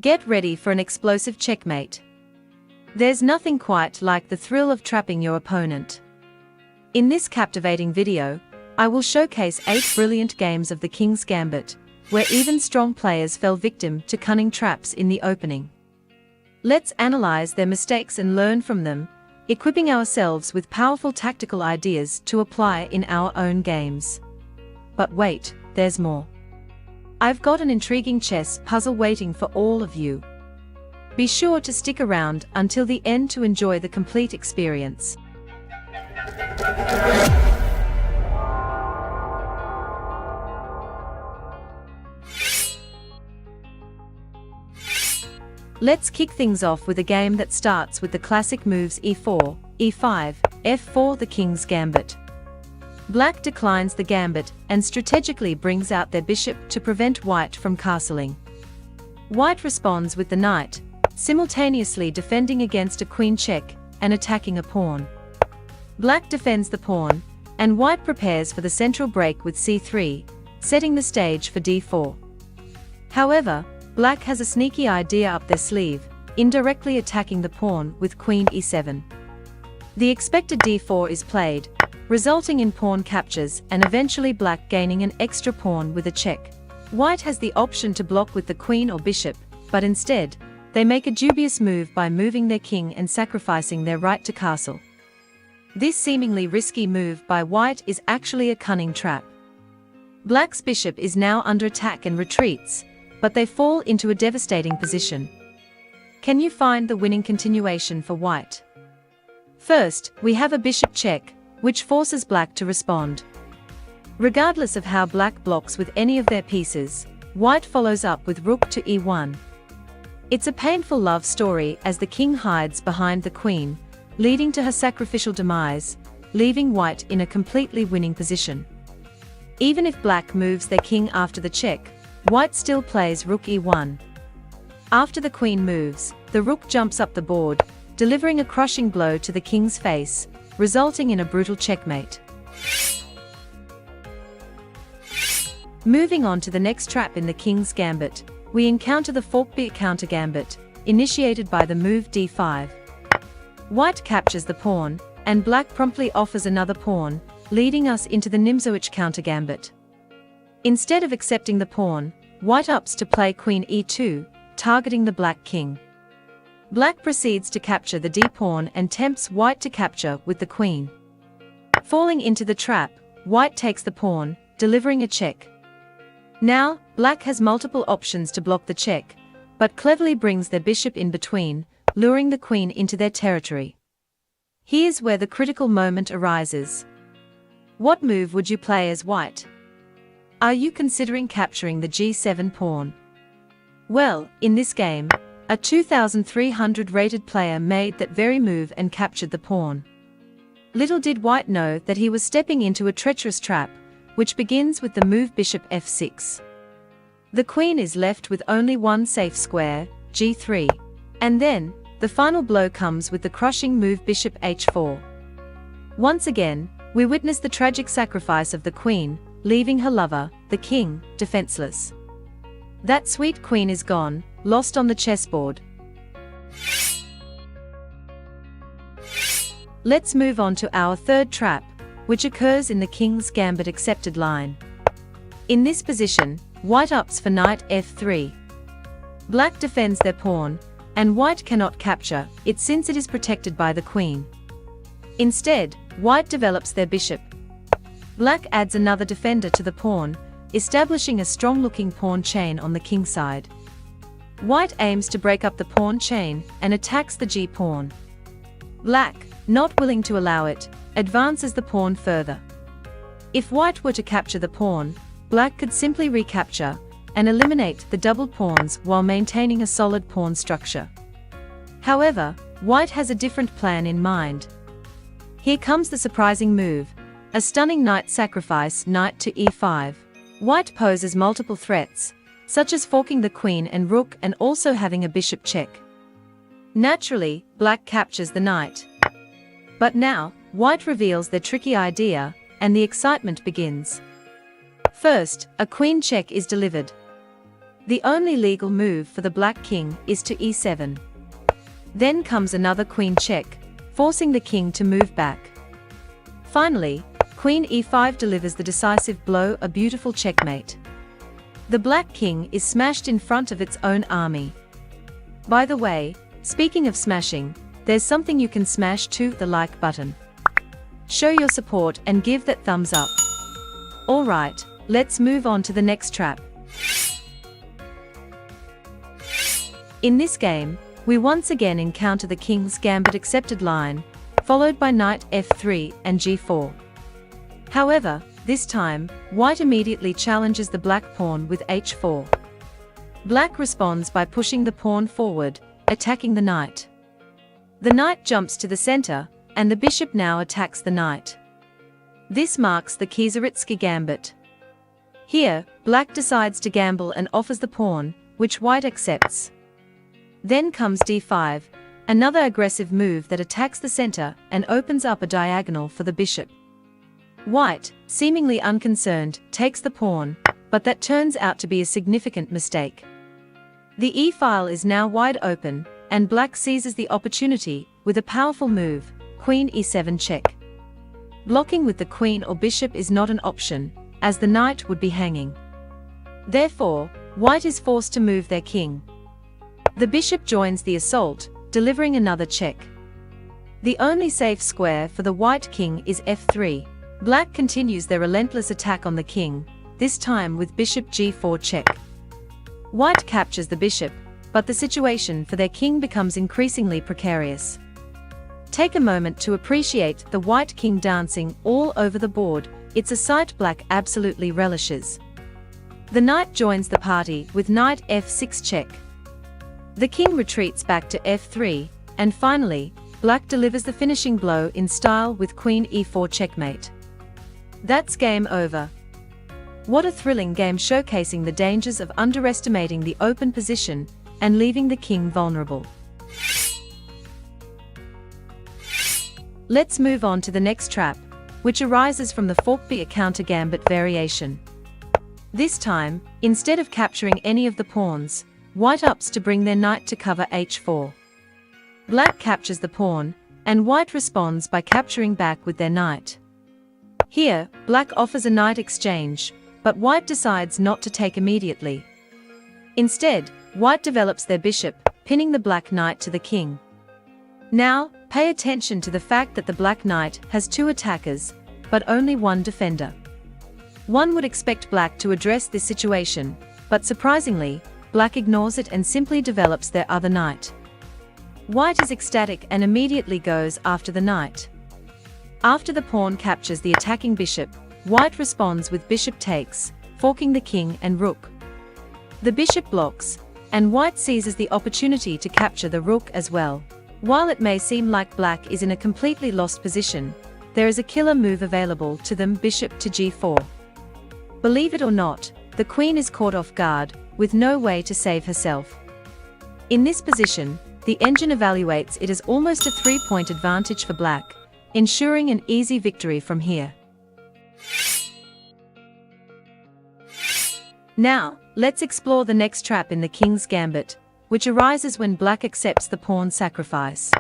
Get ready for an explosive checkmate. There's nothing quite like the thrill of trapping your opponent. In this captivating video, I will showcase 8 brilliant games of the King's Gambit, where even strong players fell victim to cunning traps in the opening. Let's analyze their mistakes and learn from them, equipping ourselves with powerful tactical ideas to apply in our own games. But wait, there's more. I've got an intriguing chess puzzle waiting for all of you. Be sure to stick around until the end to enjoy the complete experience. Let's kick things off with a game that starts with the classic moves e4, e5, f4, the King's Gambit. Black declines the gambit and strategically brings out their bishop to prevent white from castling. White responds with the knight, simultaneously defending against a queen check and attacking a pawn. Black defends the pawn, and white prepares for the central break with c3, setting the stage for d4. However, black has a sneaky idea up their sleeve, indirectly attacking the pawn with queen e7. The expected d4 is played, resulting in pawn captures and eventually black gaining an extra pawn with a check. White has the option to block with the queen or bishop, but instead, they make a dubious move by moving their king and sacrificing their right to castle. This seemingly risky move by white is actually a cunning trap. Black's bishop is now under attack and retreats, but they fall into a devastating position. Can you find the winning continuation for white? First, we have a bishop check, which forces black to respond. Regardless of how black blocks with any of their pieces, white follows up with rook to e1. It's a painful love story as the king hides behind the queen, leading to her sacrificial demise, leaving white in a completely winning position. Even if black moves their king after the check, white still plays rook e1. After the queen moves, the rook jumps up the board, delivering a crushing blow to the king's face, resulting in a brutal checkmate. Moving on to the next trap in the King's Gambit, we encounter the fork-bit counter gambit, initiated by the move d5. White captures the pawn, and black promptly offers another pawn, leading us into the Nimzowitsch counter gambit. Instead of accepting the pawn, white opts to play queen e2, targeting the black king. Black proceeds to capture the d-pawn and tempts white to capture with the queen. Falling into the trap, white takes the pawn, delivering a check. Now, black has multiple options to block the check, but cleverly brings their bishop in between, luring the queen into their territory. Here's where the critical moment arises. What move would you play as white? Are you considering capturing the g7 pawn? Well, in this game, a 2,300 rated player made that very move and captured the pawn. Little did white know that he was stepping into a treacherous trap, which begins with the move bishop f6. The queen is left with only one safe square, g3. And then, the final blow comes with the crushing move bishop h4. Once again, we witness the tragic sacrifice of the queen, leaving her lover, the king, defenseless. That sweet queen is gone, lost on the chessboard. Let's move on to our third trap, which occurs in the King's Gambit accepted line. In this position, white opts for knight f3. Black defends their pawn, and white cannot capture it since it is protected by the queen. Instead, white develops their bishop. Black adds another defender to the pawn, establishing a strong-looking pawn chain on the king side. White aims to break up the pawn chain and attacks the g-pawn. Black, not willing to allow it, advances the pawn further. If white were to capture the pawn, black could simply recapture and eliminate the double pawns while maintaining a solid pawn structure. However, white has a different plan in mind. Here comes the surprising move, a stunning knight sacrifice, knight to e5. White poses multiple threats, such as forking the queen and rook and also having a bishop check. Naturally, black captures the knight. But now, white reveals their tricky idea, and the excitement begins. First, a queen check is delivered. The only legal move for the black king is to e7. Then comes another queen check, forcing the king to move back. Finally, queen e5 delivers the decisive blow, a beautiful checkmate. The black king is smashed in front of its own army. By the way, speaking of smashing, there's something you can smash too, the like button. Show your support and give that thumbs up. Alright, let's move on to the next trap. In this game, we once again encounter the king's gambit accepted line, followed by knight f3 and g4. However, this time, white immediately challenges the black pawn with h4. Black responds by pushing the pawn forward, attacking the knight. The knight jumps to the center, and the bishop now attacks the knight. This marks the Kieseritzky gambit. Here, black decides to gamble and offers the pawn, which white accepts. Then comes d5, another aggressive move that attacks the center and opens up a diagonal for the bishop. White, seemingly unconcerned, takes the pawn, but that turns out to be a significant mistake. The e-file is now wide open, and black seizes the opportunity with a powerful move, queen e7 check. Blocking with the queen or bishop is not an option, as the knight would be hanging. Therefore, white is forced to move their king. The bishop joins the assault, delivering another check. The only safe square for the white king is f3. Black continues their relentless attack on the king, this time with bishop g4 check. White captures the bishop, but the situation for their king becomes increasingly precarious. Take a moment to appreciate the white king dancing all over the board. It's a sight black absolutely relishes. The knight joins the party with knight f6 check. The king retreats back to f3, and finally, black delivers the finishing blow in style with queen e4 checkmate. That's game over. What a thrilling game, showcasing the dangers of underestimating the open position and leaving the king vulnerable. Let's move on to the next trap, which arises from the Forkbeer counter gambit variation. This time, instead of capturing any of the pawns, white ups to bring their knight to cover h4. Black captures the pawn, and white responds by capturing back with their knight. Here, black offers a knight exchange, but white decides not to take immediately. Instead, white develops their bishop, pinning the black knight to the king. Now, pay attention to the fact that the black knight has two attackers, but only one defender. One would expect black to address this situation, but surprisingly, black ignores it and simply develops their other knight. White is ecstatic and immediately goes after the knight. After the pawn captures the attacking bishop, white responds with bishop takes, forking the king and rook. The bishop blocks, and white seizes the opportunity to capture the rook as well. While it may seem like black is in a completely lost position, there is a killer move available to them, bishop to g4. Believe it or not, the queen is caught off guard, with no way to save herself. In this position, the engine evaluates it as almost a 3-point advantage for black, ensuring an easy victory from here. Now, let's explore the next trap in the king's gambit, which arises when black accepts the pawn sacrifice.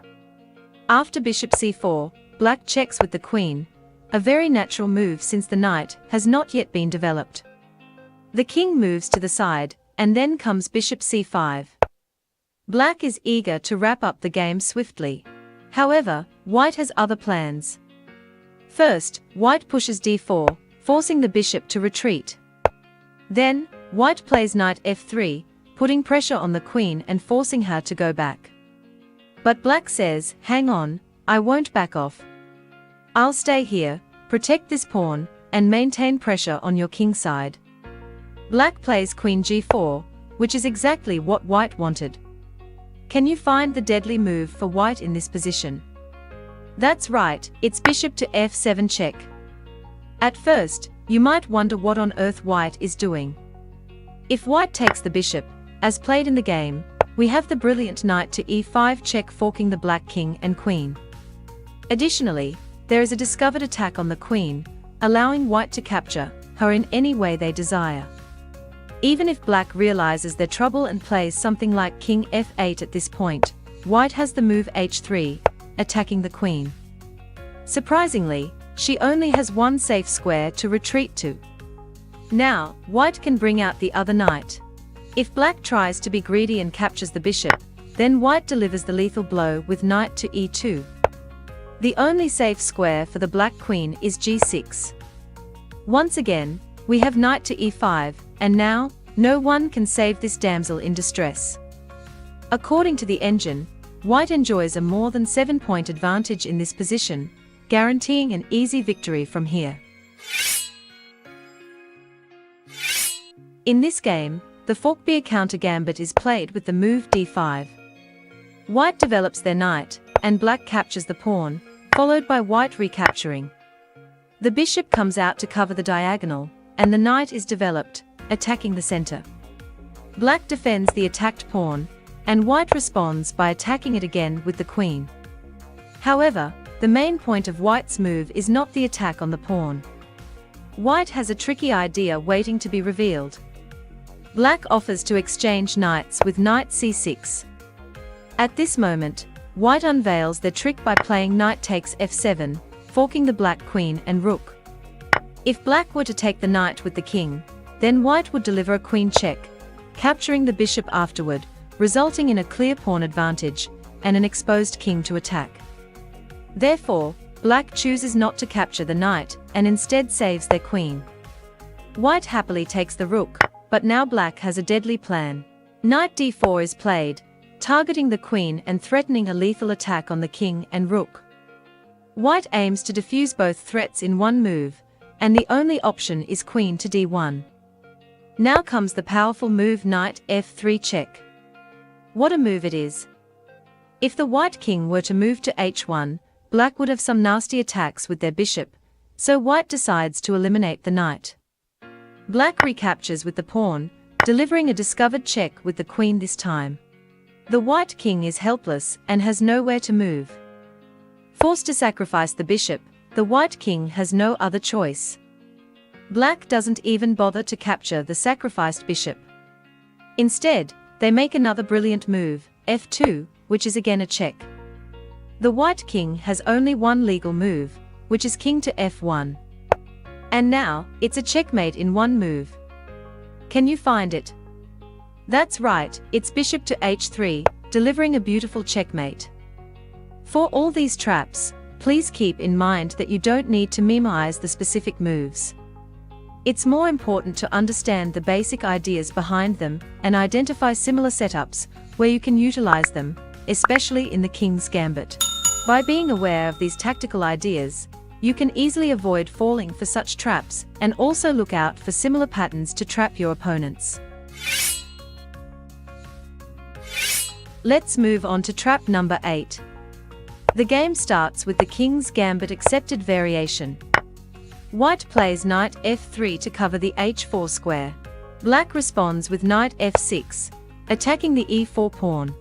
After bishop c4, black checks with the queen, a very natural move since the knight has not yet been developed. The king moves to the side, and then comes bishop c5. Black is eager to wrap up the game swiftly. However, white has other plans. First, white pushes d4, forcing the bishop to retreat. Then, white plays knight f3, putting pressure on the queen and forcing her to go back. But black says, "Hang on, I won't back off. I'll stay here, protect this pawn, and maintain pressure on your king side." Black plays queen g4, which is exactly what white wanted. Can you find the deadly move for white in this position? That's right, it's bishop to f7 check. At first, you might wonder what on earth white is doing. If white takes the bishop, as played in the game, we have the brilliant knight to e5 check, forking the black king and queen. Additionally, there is a discovered attack on the queen, allowing white to capture her in any way they desire. Even if black realizes their trouble and plays something like king f8 at this point, white has the move h3, attacking the queen. Surprisingly, she only has one safe square to retreat to. Now, white can bring out the other knight. If black tries to be greedy and captures the bishop, then white delivers the lethal blow with knight to e2. The only safe square for the black queen is g6. Once again, we have knight to e5, and now, no one can save this damsel in distress. According to the engine, white enjoys a more than 7-point advantage in this position, guaranteeing an easy victory from here. In this game, the forkbeer counter gambit is played with the move d5. White develops their knight, and black captures the pawn, followed by white recapturing. The bishop comes out to cover the diagonal, and the knight is developed, attacking the center. Black defends the attacked pawn, and white responds by attacking it again with the queen. However, the main point of white's move is not the attack on the pawn. White has a tricky idea waiting to be revealed. Black offers to exchange knights with knight c6. At this moment, white unveils their trick by playing knight takes f7, forking the black queen and rook. If black were to take the knight with the king, then white would deliver a queen check, capturing the bishop afterward, resulting in a clear pawn advantage, and an exposed king to attack. Therefore, black chooses not to capture the knight, and instead saves their queen. White happily takes the rook, but now black has a deadly plan. Knight d4 is played, targeting the queen and threatening a lethal attack on the king and rook. White aims to defuse both threats in one move, and the only option is queen to d1. Now comes the powerful move knight f3 check. What a move it is! If the white king were to move to h1, black would have some nasty attacks with their bishop, so white decides to eliminate the knight. Black recaptures with the pawn, delivering a discovered check with the queen this time. The white king is helpless and has nowhere to move. Forced to sacrifice the bishop, the white king has no other choice. Black doesn't even bother to capture the sacrificed bishop. Instead, they make another brilliant move, f2, which is again a check. The white king has only one legal move, which is king to f1. And now, it's a checkmate in one move. Can you find it? That's right, it's bishop to h3, delivering a beautiful checkmate. For all these traps, please keep in mind that you don't need to memorize the specific moves. It's more important to understand the basic ideas behind them and identify similar setups where you can utilize them, especially in the King's Gambit. By being aware of these tactical ideas, you can easily avoid falling for such traps and also look out for similar patterns to trap your opponents. Let's move on to trap number 8. The game starts with the King's Gambit accepted variation. White plays knight f3 to cover the h4 square. Black responds with knight f6, attacking the e4 pawn.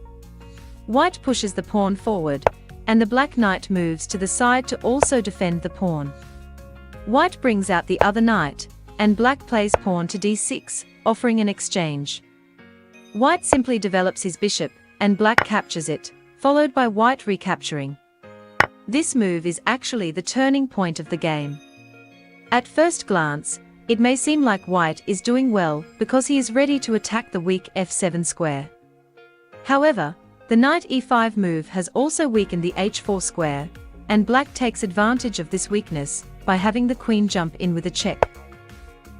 White pushes the pawn forward, and the black knight moves to the side to also defend the pawn. White brings out the other knight, and black plays pawn to d6, offering an exchange. White simply develops his bishop, and black captures it, followed by white recapturing. This move is actually the turning point of the game. At first glance, it may seem like white is doing well because he is ready to attack the weak f7 square. However, the knight e5 move has also weakened the h4 square, and black takes advantage of this weakness by having the queen jump in with a check.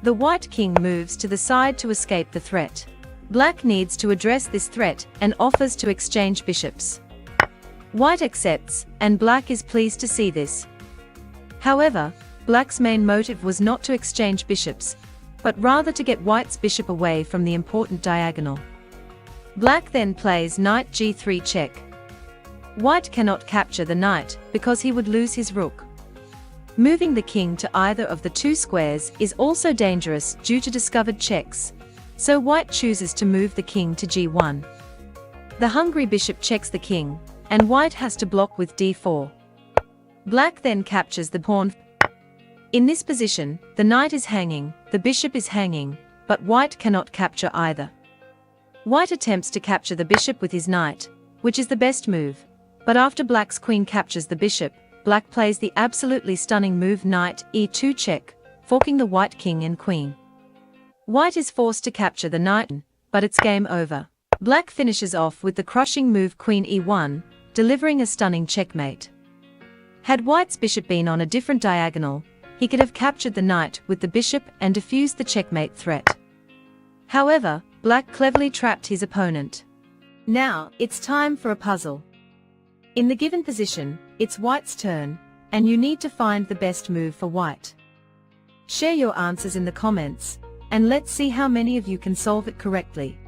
The white king moves to the side to escape the threat. Black needs to address this threat and offers to exchange bishops. White accepts, and black is pleased to see this. However, black's main motive was not to exchange bishops, but rather to get white's bishop away from the important diagonal. Black then plays knight g3 check. White cannot capture the knight because he would lose his rook. Moving the king to either of the two squares is also dangerous due to discovered checks, so white chooses to move the king to g1. The hungry bishop checks the king, and white has to block with d4. Black then captures the pawn. In this position, the knight is hanging, the bishop is hanging, but white cannot capture either. White attempts to capture the bishop with his knight, which is the best move, but after black's queen captures the bishop, black plays the absolutely stunning move knight e2 check, forking the white king and queen. White is forced to capture the knight, but it's game over. Black finishes off with the crushing move queen e1, delivering a stunning checkmate. Had white's bishop been on a different diagonal, he could have captured the knight with the bishop and defused the checkmate threat. However, black cleverly trapped his opponent. Now, it's time for a puzzle. In the given position, it's white's turn, and you need to find the best move for white. Share your answers in the comments, and let's see how many of you can solve it correctly.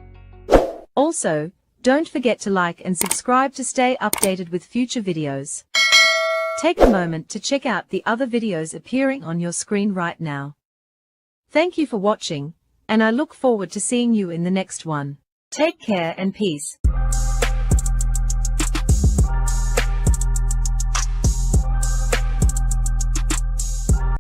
Also, don't forget to like and subscribe to stay updated with future videos. Take a moment to check out the other videos appearing on your screen right now. Thank you for watching, and I look forward to seeing you in the next one. Take care and peace.